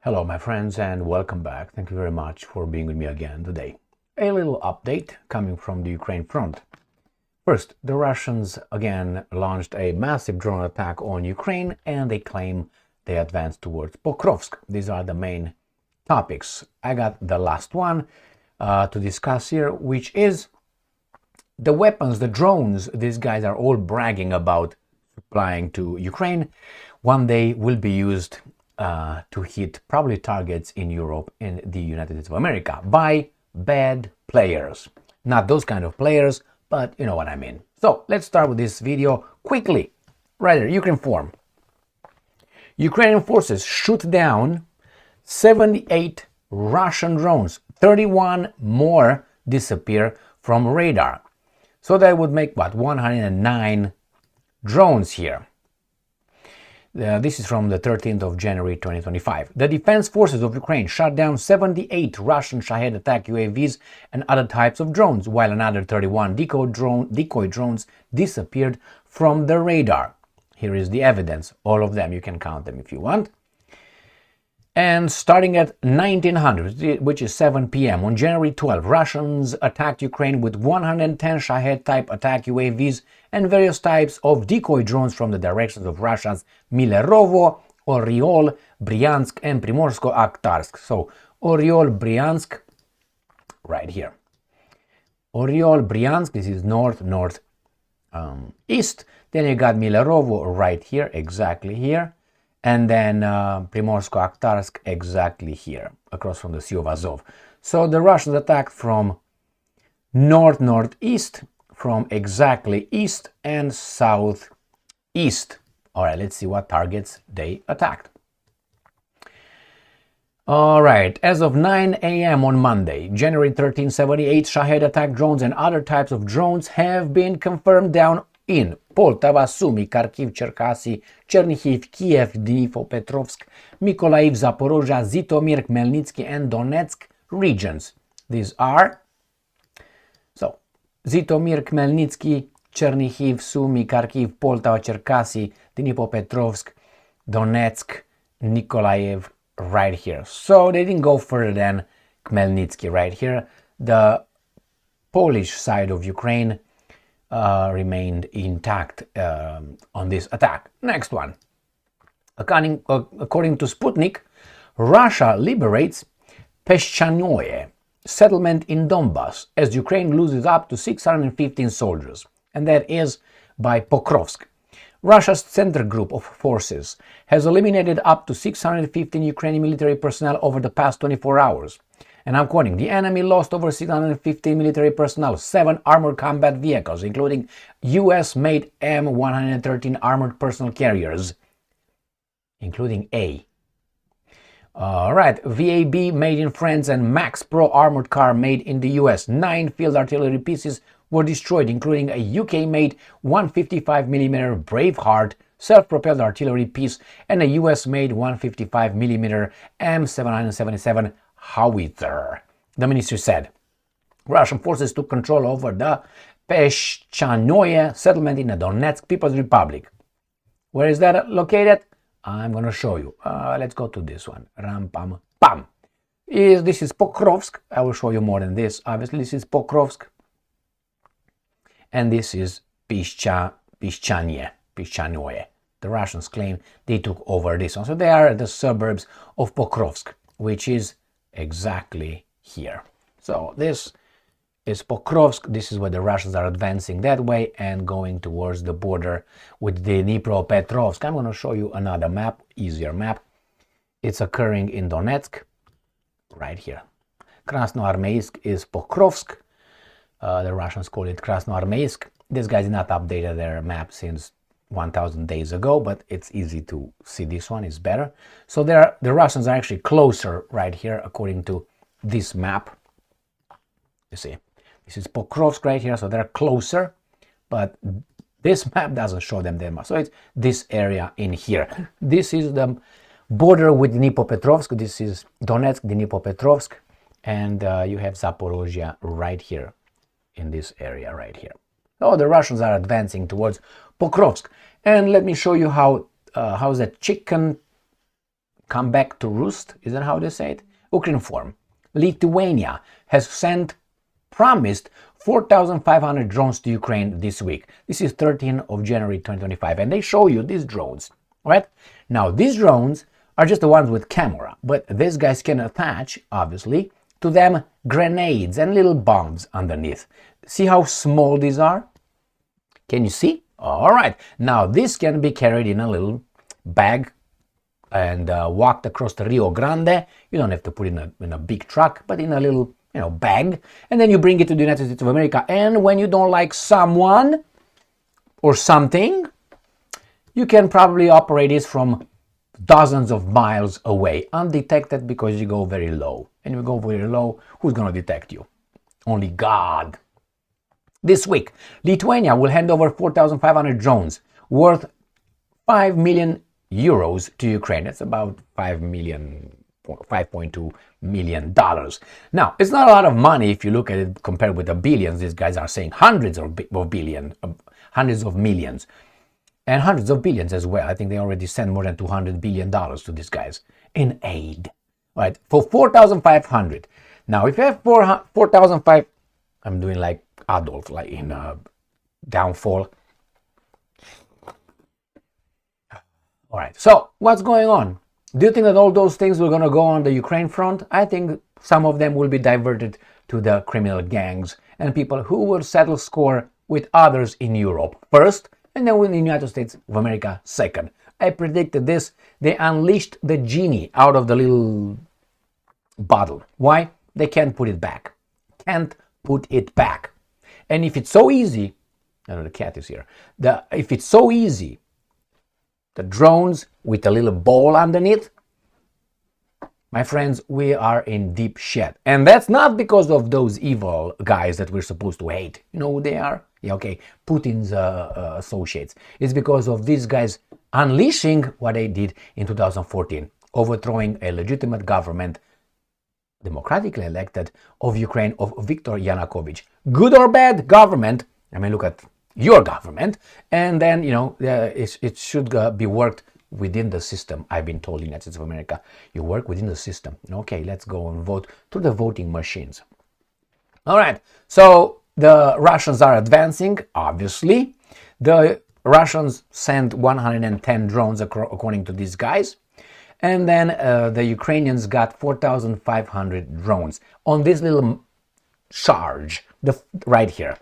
Hello my friends and welcome back. Thank you very much for being with me again today. A little update coming from the Ukraine front. First, the Russians again launched a massive drone attack on Ukraine and they claim they advanced towards Pokrovsk. These are the main topics. I got the last one to discuss here, which is the weapons, the drones these guys are all bragging about supplying to Ukraine. One day will be used to hit probably targets in Europe and the United States of America by bad players. Not those kind of players, but you know what I mean. So let's start with this video quickly. Right there, Ukraine form. Ukrainian forces shoot down 78 Russian drones. 31 more disappear from radar. So that would make what, 109 drones here. This is from the 13th of January 2025. The defense forces of Ukraine shot down 78 Russian Shahed attack UAVs and other types of drones, while another 31 decoy drones disappeared from the radar. Here is the evidence, all of them, you can count them if you want. And starting at 1900, which is 7 p.m. on January 12, Russians attacked Ukraine with 110 Shahed-type attack UAVs and various types of decoy drones from the directions of Russia's Milerovo, Oriol, Bryansk, and Primorsko-Akhtarsk. So, Oriol, Bryansk, right here. Oriol, Bryansk, this is north-northeast. Then you got Milerovo right here, exactly here. And then Primorsko-Akhtarsk exactly here, across from the Sea of Azov. So the Russians attacked from north-northeast, from exactly east and southeast. All right, let's see what targets they attacked. All right, as of 9 a.m. on Monday, January 13, 78 Shahed attack drones and other types of drones have been confirmed down in Poltava, Sumy, Kharkiv, Cherkasy, Chernihiv, Kiev, Dnipropetrovsk, Mykolaiv, Zaporozhye, Zhytomyr, Khmelnytsky, and Donetsk regions. These are, so, Zhytomyr, Khmelnytsky, Chernihiv, Sumy, Kharkiv, Poltava, Cherkasy, Dnipropetrovsk, Donetsk, Mykolaiv, right here. So they didn't go further than Khmelnytsky right here. The Polish side of Ukraine remained intact on this attack. Next one. According to Sputnik, Russia liberates Peshchanoye settlement in Donbas as Ukraine loses up to 615 soldiers, and that is by Pokrovsk. Russia's center group of forces has eliminated up to 615 Ukrainian military personnel over the past 24 hours. And I'm quoting, the enemy lost over 615 military personnel, 7 armored combat vehicles, including US-made M113 armored personnel carriers, including A. Alright, VAB made in France and Max Pro armored car made in the US. 9 field artillery pieces were destroyed, including a UK-made 155mm Braveheart self-propelled artillery piece and a US-made 155mm M777 howitzer. The ministry said Russian forces took control over the Peshchanoye settlement in the Donetsk People's Republic. Where is that located? I'm going to show you. Let's go to this one. Ram, pam, pam. This is Pokrovsk. I will show you more than this. Obviously, this is Pokrovsk. And this is Peshchanoye. The Russians claim they took over this one. So they are the suburbs of Pokrovsk, which is exactly here. So this is Pokrovsk. This is where the Russians are advancing that way and going towards the border with the Dnipropetrovsk. I'm going to show you another map, easier map. It's occurring in Donetsk, right here. Krasnoarmeysk is Pokrovsk. The Russians call it Krasnoarmeysk. These guys did not update their map since 1000 days ago, but it's easy to see. This one is better. So the Russians are actually closer right here according to this map. You see, this is Pokrovsk right here, so they're closer, but this map doesn't show them that much. So it's this area in here. This is the border with Dnipropetrovsk. This is Donetsk, Dnipropetrovsk, and you have Zaporozhye right here in this area right here. So the Russians are advancing towards Pokrovsk. And let me show you how how's that chicken come back to roost. Is that how they say it? Ukraine form. Lithuania has promised 4,500 drones to Ukraine this week. This is 13th of January 2025, and they show you these drones, right? Now, these drones are just the ones with camera, but these guys can attach, obviously, to them grenades and little bombs underneath. See how small these are? Can you see? All right. Now, this can be carried in a little bag and walked across the Rio Grande. You don't have to put it in a big truck, but in a little, bag. And then you bring it to the United States of America. And when you don't like someone or something, you can probably operate this from dozens of miles away, undetected, because you go very low. And you go very low, who's going to detect you? Only God. This week, Lithuania will hand over 4,500 drones worth 5 million euros to Ukraine. That's about $5.2 million. Now, it's not a lot of money if you look at it compared with the billions. These guys are saying hundreds of millions, and hundreds of billions as well. I think they already sent more than $200 billion to these guys in aid. All right, for 4,500. Now, if you have 4,500, I'm doing like Adolf, like in Downfall. All right, so what's going on? Do you think that all those things were going to go on the Ukraine front? I think some of them will be diverted to the criminal gangs and people who will settle score with others in Europe first, and then in the United States of America second. I predicted this. They unleashed the genie out of the little bottle. Why? They can't put it back. Can't put it back. And if it's so easy, I know the cat is here. If it's so easy, the drones with a little ball underneath, my friends, we are in deep shit. And that's not because of those evil guys that we're supposed to hate. You know who they are? Yeah, okay, Putin's associates. It's because of these guys unleashing what they did in 2014, overthrowing a legitimate government, democratically elected, of Ukraine, of Viktor Yanukovych. Good or bad government, I mean, look at your government, and then, it should be worked within the system. I've been told in the United States of America, you work within the system. Okay, let's go and vote through the voting machines. All right, so the Russians are advancing, obviously. The Russians sent 110 drones, according to these guys. And then the Ukrainians got 4,500 drones on this little charge, right here.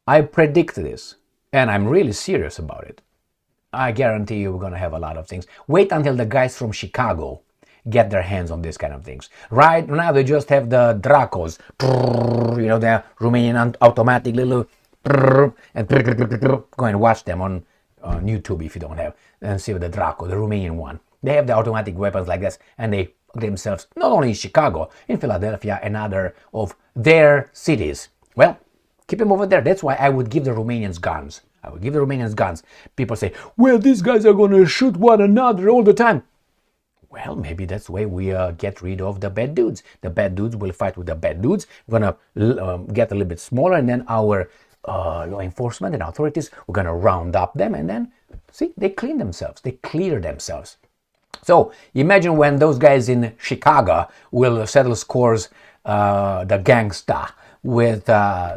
I predict this, and I'm really serious about it. I guarantee you we're going to have a lot of things. Wait until the guys from Chicago get their hands on this kind of things. Right now they just have the Dracos, the Romanian automatic little, and go and watch them on YouTube if you don't have, and see the Draco, the Romanian one. They have the automatic weapons like this, and they themselves, not only in Chicago, in Philadelphia and other of their cities. Well, keep them over there. That's why I would give the Romanians guns. I would give the Romanians guns. People say, well, these guys are going to shoot one another all the time. Well, maybe that's the way we get rid of the bad dudes. The bad dudes will fight with the bad dudes. We're going to get a little bit smaller, and then our law enforcement and authorities, we're going to round up them, and then, see, they clean themselves. They clear themselves. So imagine when those guys in Chicago will settle scores, the gangsta, with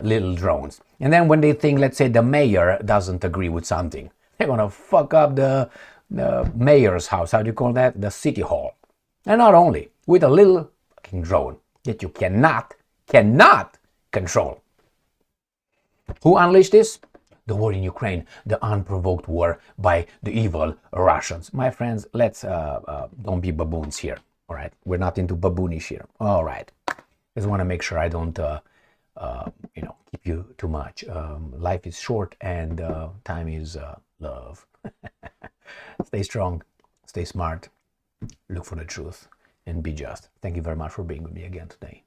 little drones. And then when they think, let's say, the mayor doesn't agree with something, they're going to fuck up the mayor's house. How do you call that? The city hall. And not only, with a little fucking drone that you cannot control. Who unleashed this? The war in Ukraine, the unprovoked war by the evil Russians. My friends, let's don't be baboons here. All right, we're not into baboonish here. All right, just want to make sure I don't, keep you too much. Life is short, and time is love. Stay strong, stay smart, look for the truth, and be just. Thank you very much for being with me again today.